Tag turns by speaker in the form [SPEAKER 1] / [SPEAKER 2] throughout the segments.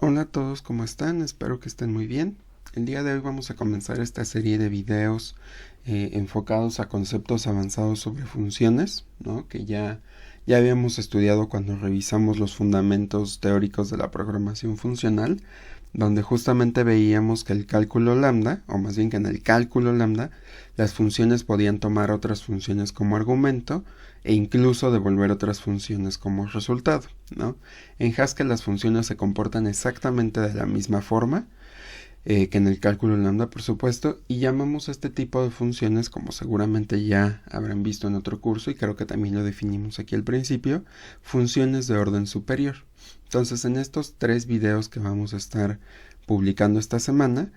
[SPEAKER 1] Hola a todos, ¿cómo están? Espero que estén muy bien. El día de hoy vamos a comenzar esta serie de videos enfocados a conceptos avanzados sobre funciones, ¿no? Que ya habíamos estudiado cuando revisamos los fundamentos teóricos de la programación funcional, donde justamente veíamos que el cálculo lambda, o más bien que en el cálculo lambda, las funciones podían tomar otras funciones como argumento e incluso devolver otras funciones como resultado, ¿no? En Haskell las funciones se comportan exactamente de la misma forma que en el cálculo lambda, por supuesto, y llamamos a este tipo de funciones, como seguramente ya habrán visto en otro curso, y creo que también lo definimos aquí al principio, funciones de orden superior. Entonces, en estos 3 videos que vamos a estar publicando esta semana,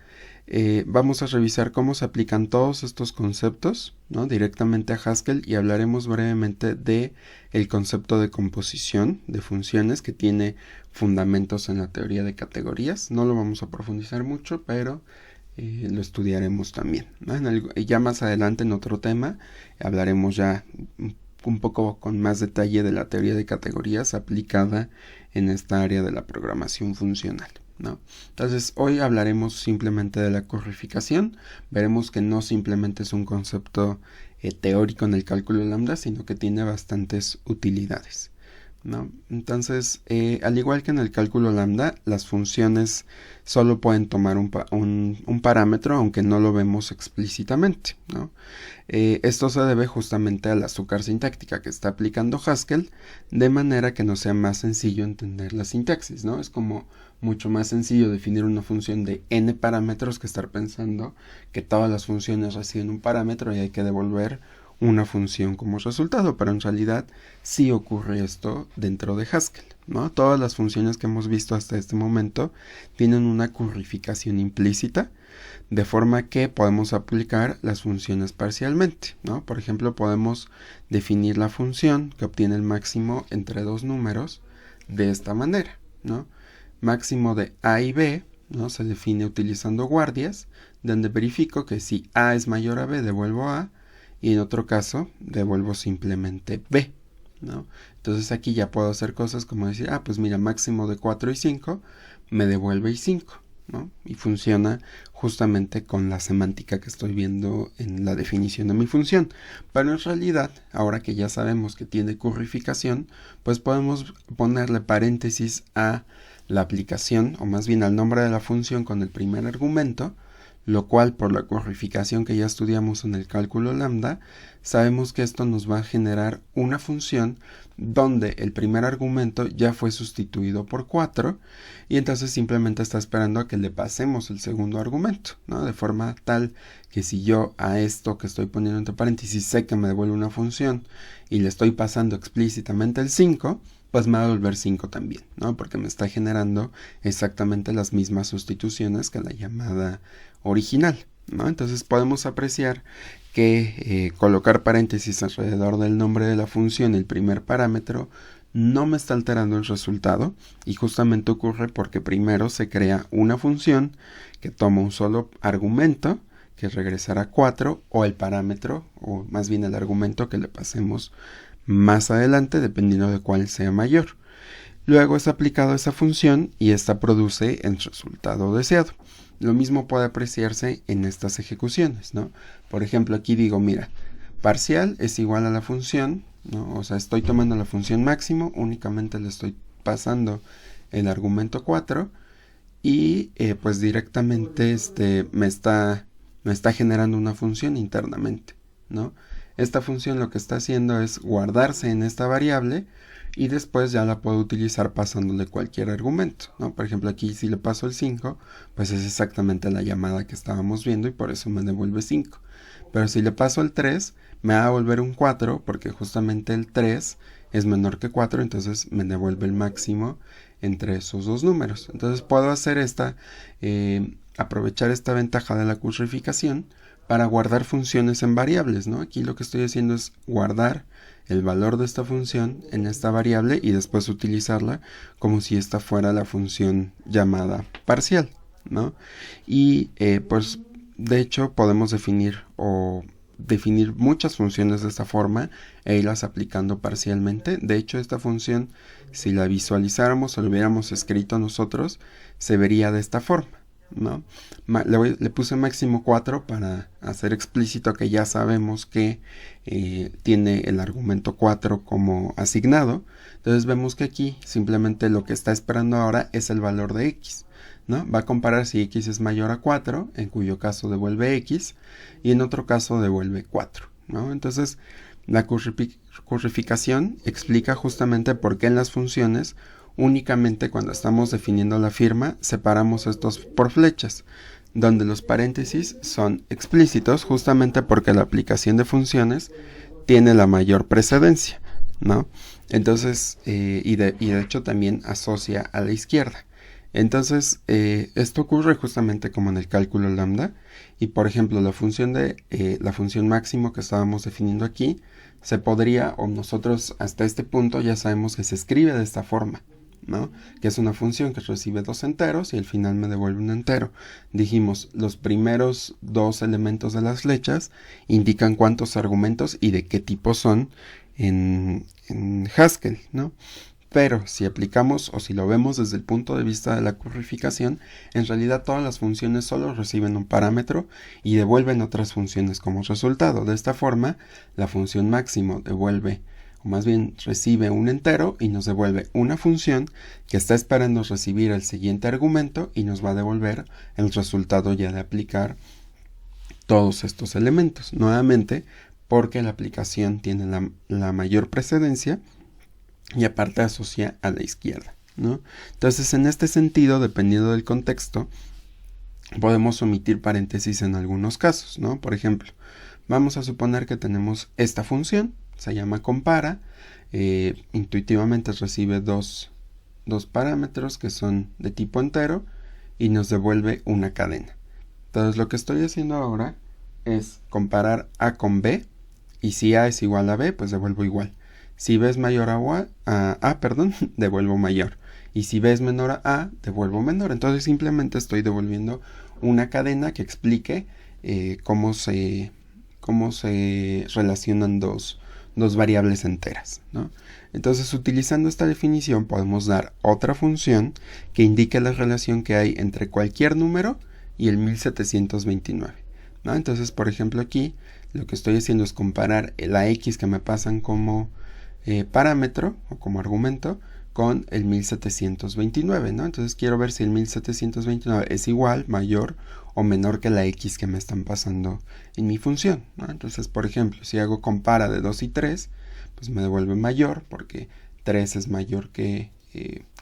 [SPEAKER 1] vamos a revisar cómo se aplican todos estos conceptos, ¿no? Directamente a Haskell, y hablaremos brevemente de el concepto de composición de funciones que tiene fundamentos en la teoría de categorías. No lo vamos a profundizar mucho, pero lo estudiaremos también, ¿no? Ya más adelante en otro tema hablaremos ya un poco con más detalle de la teoría de categorías aplicada en esta área de la programación funcional, ¿no? Entonces hoy hablaremos simplemente de la corrificación. Veremos que no simplemente es un concepto teórico en el cálculo lambda, sino que tiene bastantes utilidades, ¿no? Entonces, al igual que en el cálculo lambda, las funciones solo pueden tomar un parámetro, aunque no lo vemos explícitamente, ¿no? Esto se debe justamente a la azúcar sintáctica que está aplicando Haskell, de manera que nos sea más sencillo entender la sintaxis, ¿no? Es como mucho más sencillo definir una función de n parámetros que estar pensando que todas las funciones reciben un parámetro y hay que devolver una función como resultado, pero en realidad sí ocurre esto dentro de Haskell, ¿no? Todas las funciones que hemos visto hasta este momento tienen una currificación implícita, de forma que podemos aplicar las funciones parcialmente, ¿no? Por ejemplo, podemos definir la función que obtiene el máximo entre dos números de esta manera, ¿no? Máximo de a y b, ¿no? Se define utilizando guardias, donde verifico que si a es mayor a b, devuelvo a, y en otro caso devuelvo simplemente b, ¿no? Entonces aquí ya puedo hacer cosas como decir, pues mira, máximo de 4 y 5 me devuelve y 5, ¿no? Y funciona justamente con la semántica que estoy viendo en la definición de mi función. Pero en realidad, ahora que ya sabemos que tiene currificación, pues podemos ponerle paréntesis a la aplicación, o más bien al nombre de la función con el primer argumento, lo cual por la currificación que ya estudiamos en el cálculo lambda, sabemos que esto nos va a generar una función donde el primer argumento ya fue sustituido por 4 y entonces simplemente está esperando a que le pasemos el segundo argumento, ¿no? De forma tal que si yo a esto que estoy poniendo entre paréntesis sé que me devuelve una función y le estoy pasando explícitamente el 5, pues me va a devolver 5 también, ¿no? Porque me está generando exactamente las mismas sustituciones que la llamada original, ¿no? Entonces podemos apreciar que colocar paréntesis alrededor del nombre de la función, el primer parámetro, no me está alterando el resultado, y justamente ocurre porque primero se crea una función que toma un solo argumento, que regresará 4, o el parámetro, o más bien el argumento que le pasemos más adelante, dependiendo de cuál sea mayor. Luego es aplicado esa función y esta produce el resultado deseado. Lo mismo puede apreciarse en estas ejecuciones, ¿no? Por ejemplo, aquí digo, mira, parcial es igual a la función, ¿no? O sea, estoy tomando la función máximo, únicamente le estoy pasando el argumento 4 y pues directamente me está generando una función internamente, ¿no? Esta función lo que está haciendo es guardarse en esta variable y después ya la puedo utilizar pasándole cualquier argumento, ¿no? Por ejemplo, aquí si le paso el 5, pues es exactamente la llamada que estábamos viendo y por eso me devuelve 5. Pero si le paso el 3, me va a devolver un 4 porque justamente el 3 es menor que 4, entonces me devuelve el máximo entre esos dos números. Entonces puedo hacer aprovechar esta ventaja de la currificación para guardar funciones en variables, ¿no? Aquí lo que estoy haciendo es guardar el valor de esta función en esta variable y después utilizarla como si esta fuera la función llamada parcial, ¿no? Y pues de hecho podemos definir o definir muchas funciones de esta forma e irlas aplicando parcialmente. De hecho, esta función, si la visualizáramos o la hubiéramos escrito nosotros, se vería de esta forma, ¿no? Le puse máximo 4 para hacer explícito que ya sabemos que tiene el argumento 4 como asignado. Entonces vemos que aquí simplemente lo que está esperando ahora es el valor de x, ¿no? Va a comparar si x es mayor a 4, en cuyo caso devuelve x, y en otro caso devuelve 4, ¿no? Entonces la currificación explica justamente por qué en las funciones únicamente cuando estamos definiendo la firma separamos estos por flechas, donde los paréntesis son explícitos justamente porque la aplicación de funciones tiene la mayor precedencia, ¿no? Entonces, y de hecho también asocia a la izquierda. Entonces, esto ocurre justamente como en el cálculo lambda, y por ejemplo la función máximo que estábamos definiendo aquí, se podría, o nosotros hasta este punto ya sabemos que se escribe de esta forma, ¿no? Que es una función que recibe dos enteros y al final me devuelve un entero. Dijimos, los primeros dos elementos de las flechas indican cuántos argumentos y de qué tipo son en Haskell, ¿no? Pero si aplicamos o si lo vemos desde el punto de vista de la currificación, en realidad todas las funciones solo reciben un parámetro y devuelven otras funciones como resultado. De esta forma, la función máximo devuelve, o más bien recibe un entero y nos devuelve una función que está esperando recibir el siguiente argumento y nos va a devolver el resultado ya de aplicar todos estos elementos. Nuevamente, porque la aplicación tiene la mayor precedencia y aparte asocia a la izquierda, ¿no? Entonces, en este sentido, dependiendo del contexto, podemos omitir paréntesis en algunos casos, ¿no? Por ejemplo, vamos a suponer que tenemos esta función, se llama compara, intuitivamente recibe dos parámetros que son de tipo entero y nos devuelve una cadena. Entonces, lo que estoy haciendo ahora es comparar A con B, y si A es igual a B, pues devuelvo igual. Si B es mayor a A, devuelvo mayor. Y si B es menor a A, devuelvo menor. Entonces simplemente estoy devolviendo una cadena que explique cómo se relacionan dos variables enteras, ¿no? Entonces, utilizando esta definición podemos dar otra función que indique la relación que hay entre cualquier número y el 1729, ¿no? Entonces, por ejemplo, aquí lo que estoy haciendo es comparar la x que me pasan como parámetro o como argumento con el 1729, ¿no? Entonces quiero ver si el 1729 es igual, mayor o menor que la x que me están pasando en mi función, ¿no? Entonces, por ejemplo, si hago compara de 2 y 3, pues me devuelve mayor porque 3 es mayor que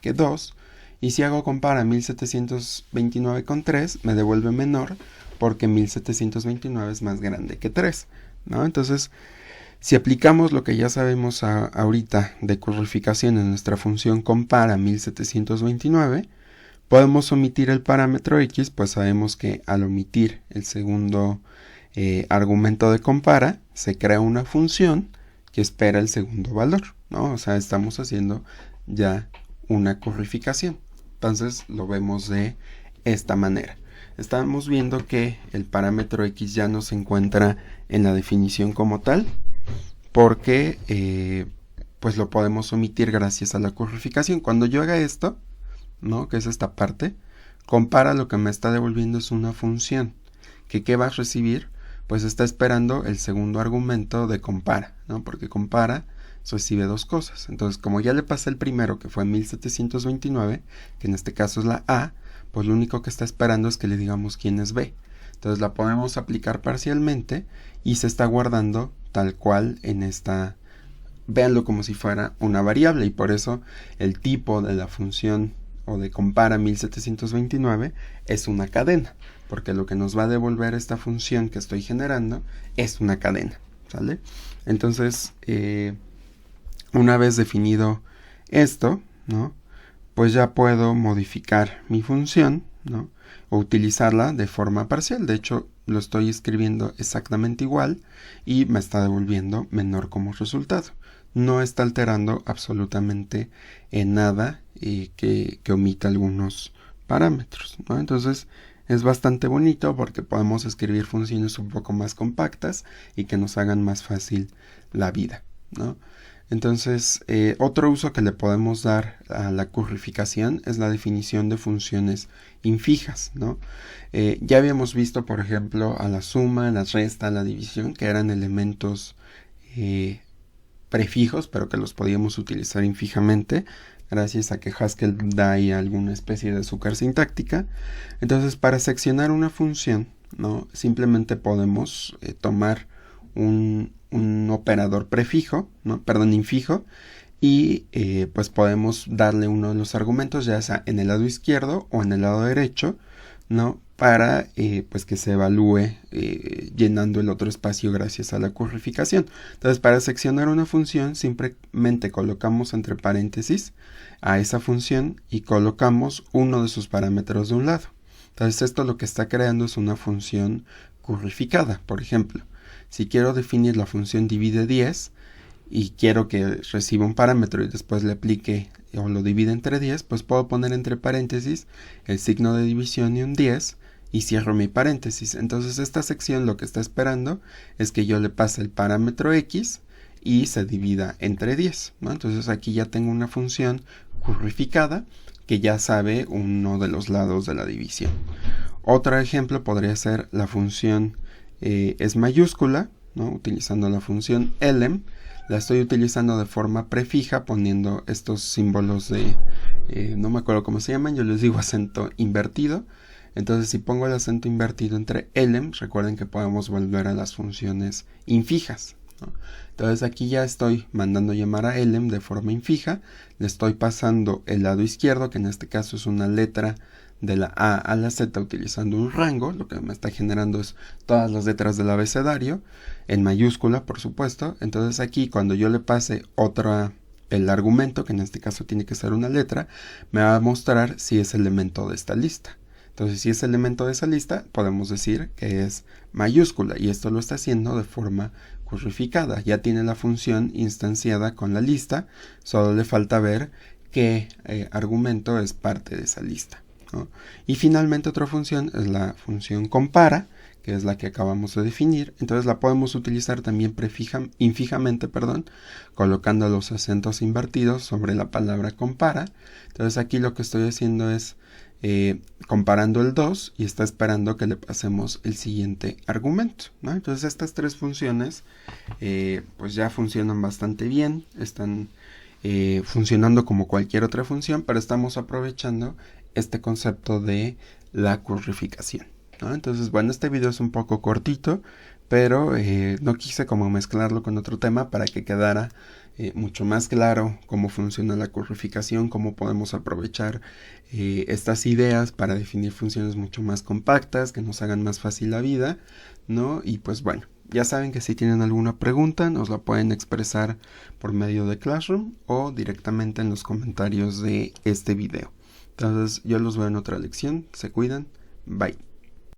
[SPEAKER 1] 2. Y si hago compara 1729 con 3, me devuelve menor porque 1729 es más grande que 3, ¿no? Entonces, si aplicamos lo que ya sabemos ahorita de currificación en nuestra función compara 1729, podemos omitir el parámetro x, pues sabemos que al omitir el segundo argumento de compara, se crea una función que espera el segundo valor, ¿no? O sea, estamos haciendo ya una currificación. Entonces lo vemos de esta manera. Estamos viendo que el parámetro x ya no se encuentra en la definición como tal, porque pues lo podemos omitir gracias a la currificación. Cuando yo haga esto, ¿no? Que es esta parte, compara, lo que me está devolviendo es una función que ¿qué va a recibir? Pues está esperando el segundo argumento de compara, ¿no? Porque compara recibe dos cosas. Entonces, como ya le pasé el primero, que fue 1729, que en este caso es la A, pues lo único que está esperando es que le digamos quién es B. Entonces la podemos aplicar parcialmente y se está guardando tal cual en esta, véanlo como si fuera una variable, y por eso el tipo de la función o de compara 1729 es una cadena, porque lo que nos va a devolver esta función que estoy generando es una cadena, ¿sale? Entonces, una vez definido esto, ¿no? Pues ya puedo modificar mi función, ¿no? O utilizarla de forma parcial. De hecho, lo estoy escribiendo exactamente igual y me está devolviendo menor como resultado. No está alterando absolutamente en nada que omita algunos parámetros, ¿no? Entonces, es bastante bonito porque podemos escribir funciones un poco más compactas y que nos hagan más fácil la vida, ¿no? Entonces, otro uso que le podemos dar a la currificación es la definición de funciones infijas, ¿no? Ya habíamos visto, por ejemplo, a la suma, la resta, la división, que eran elementos prefijos, pero que los podíamos utilizar infijamente, gracias a que Haskell da ahí alguna especie de azúcar sintáctica. Entonces, para seccionar una función, ¿no? Simplemente podemos tomar un operador prefijo, ¿no? Perdón, infijo, y pues podemos darle uno de los argumentos, ya sea en el lado izquierdo o en el lado derecho, ¿no? Para pues que se evalúe llenando el otro espacio gracias a la currificación. Entonces, para seccionar una función simplemente colocamos entre paréntesis a esa función y colocamos uno de sus parámetros de un lado. Entonces, esto lo que está creando es una función currificada. Por ejemplo, si quiero definir la función divide 10 y quiero que reciba un parámetro y después le aplique o lo divide entre 10, pues puedo poner entre paréntesis el signo de división y un 10 y cierro mi paréntesis. Entonces esta sección lo que está esperando es que yo le pase el parámetro x y se divida entre 10, ¿no? Entonces aquí ya tengo una función currificada que ya sabe uno de los lados de la división. Otro ejemplo podría ser la función es mayúscula, ¿no? Utilizando la función elem. La estoy utilizando de forma prefija poniendo estos símbolos de, no me acuerdo cómo se llaman, yo les digo acento invertido. Entonces si pongo el acento invertido entre elem, recuerden que podemos volver a las funciones infijas, ¿no? Entonces aquí ya estoy mandando llamar a elem de forma infija, le estoy pasando el lado izquierdo, que en este caso es una letra de la A a la Z utilizando un rango. Lo que me está generando es todas las letras del abecedario en mayúscula, por supuesto. Entonces aquí cuando yo le pase el argumento, que en este caso tiene que ser una letra, me va a mostrar si es elemento de esta lista. Entonces si es elemento de esa lista, podemos decir que es mayúscula, y esto lo está haciendo de forma currificada. Ya tiene la función instanciada con la lista, solo le falta ver qué argumento es parte de esa lista, ¿no? Y finalmente otra función es la función compara, que es la que acabamos de definir. Entonces la podemos utilizar también infijamente, colocando los acentos invertidos sobre la palabra compara. Entonces aquí lo que estoy haciendo es comparando el 2 y está esperando que le pasemos el siguiente argumento, ¿no? Entonces estas tres funciones pues ya funcionan bastante bien, están funcionando como cualquier otra función, pero estamos aprovechando este concepto de la currificación, ¿no? Entonces, bueno, este video es un poco cortito, pero no quise como mezclarlo con otro tema para que quedara mucho más claro cómo funciona la currificación, cómo podemos aprovechar estas ideas para definir funciones mucho más compactas, que nos hagan más fácil la vida, ¿no? Y pues bueno, ya saben que si tienen alguna pregunta nos la pueden expresar por medio de Classroom o directamente en los comentarios de este video. Entonces yo los veo en otra lección, se cuidan, bye.